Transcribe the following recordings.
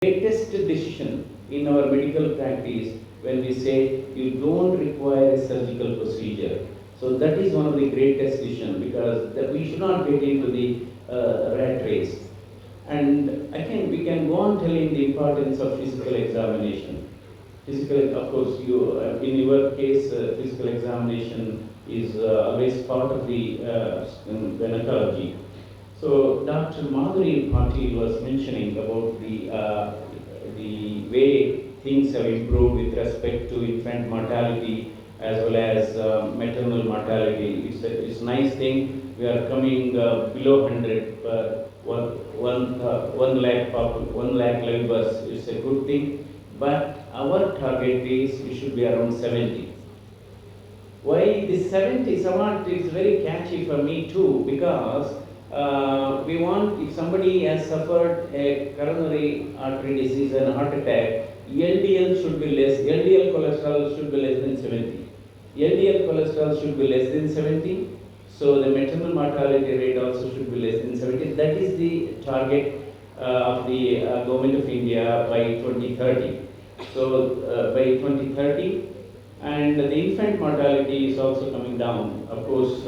greatest decision in our medical practice when we say you don't require a surgical procedure. So that is one of the greatest decisions, because that we should not get into the rat race. And again, we can go on telling the importance of physical examination. Physical, of course, in your case, physical examination is always part of the gynecology. So Dr. Madhuri Patil was mentioning about the way things have improved with respect to infant mortality as well as maternal mortality. It's a nice thing. We are coming below 100 per 1 lakh 1 lakh live births. It's a good thing. But our target is we should be around 70. Why this 70 somewhat is very catchy for me too, because we want, if somebody has suffered a coronary artery disease and a heart attack, LDL should be less, LDL cholesterol should be less than 70. LDL cholesterol should be less than 70, so the maternal mortality rate also should be less than 70. That is the target of the Government of India by 2030. So by 2030, and the infant mortality is also coming down. Of course,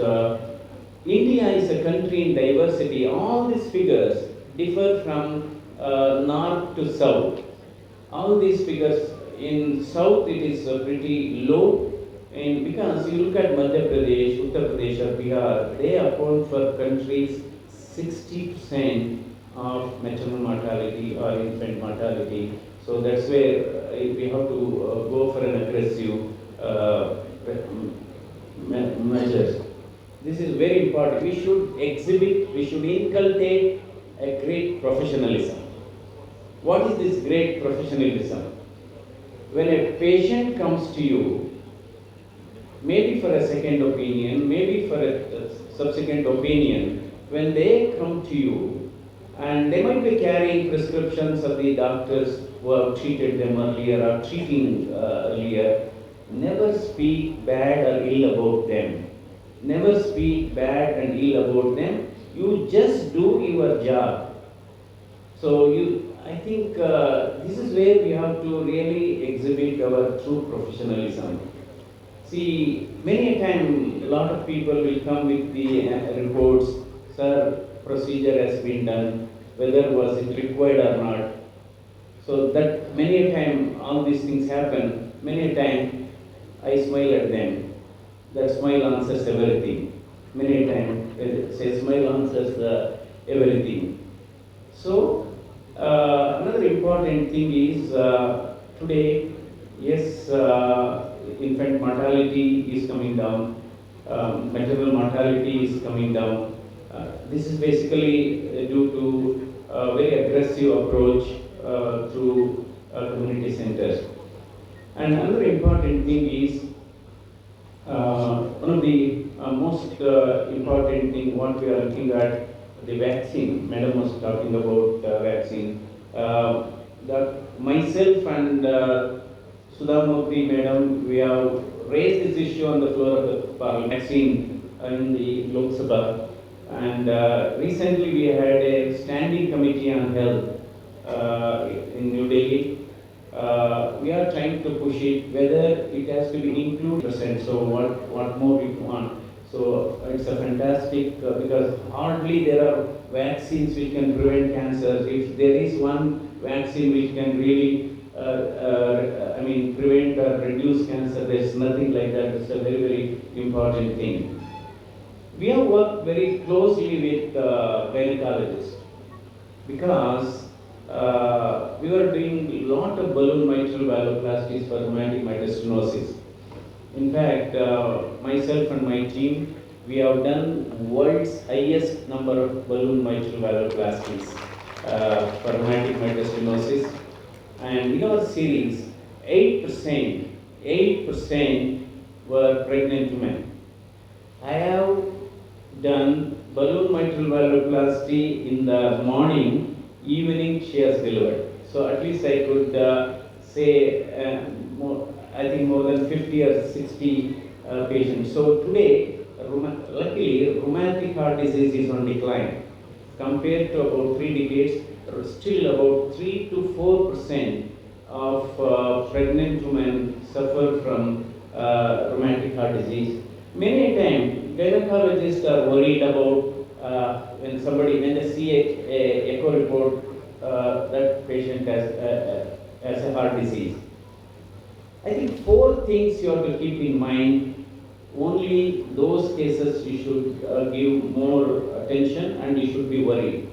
India is a country in diversity. All these figures differ from north to south. All these figures in south it is pretty low, and because you look at Madhya Pradesh, Uttar Pradesh or Bihar, they account for countries 60% of maternal mortality or infant mortality. So that's where we have to go for an aggressive measures. This is very important. We should exhibit, we should inculcate a great professionalism. What is this great professionalism? When a patient comes to you, maybe for a second opinion, maybe for a subsequent opinion, when they come to you, and they might be carrying prescriptions of the doctors who have treated them earlier or treating earlier, never speak bad or ill about them. Never speak bad and ill about them. You just do your job. So I think this is where we have to really exhibit our true professionalism. See, many a time, a lot of people will come with the reports, sir, procedure has been done, whether was it required or not. So that many a time, all these things happen. Many a time, I smile at them. That smile answers everything. Many a time, say smile answers everything. So another important thing is today, yes, infant mortality is coming down, maternal mortality is coming down. This is basically due to a very aggressive approach through community centers. And another important thing is one of the most important thing what we are looking at, the vaccine. Madam was talking about vaccine. Myself and Sudha Murthy Madam, we have raised this issue on the floor of the Parliament, vaccine in the Lok Sabha. And recently we had a standing committee on health in New Delhi. We are trying to push it, whether it has to be included. So what more we want. So it's a fantastic, because hardly there are vaccines which can prevent cancer. If there is one vaccine which can really prevent or reduce cancer, there's nothing like that. It's a very, very important thing. We have worked very closely with gynecologists, because we were doing a lot of balloon mitral valvoplasties for rheumatic myocarditis. In fact, myself and my team, we have done world's highest number of balloon mitral valvoplasties for rheumatic myocarditis. And in our series, 8% were pregnant women. I have done balloon mitral valvoplasty in the morning, evening she has delivered. So at least I could say I think more than 50 or 60 patients. So today, luckily, rheumatic heart disease is on decline. Compared to about 3 decades, still about 3 to 4% of pregnant women suffer from rheumatic heart disease. Many times, gynecologists are worried about when they see a echo report, that patient has a heart disease. I think four things you have to keep in mind. Only those cases you should give more attention and you should be worried.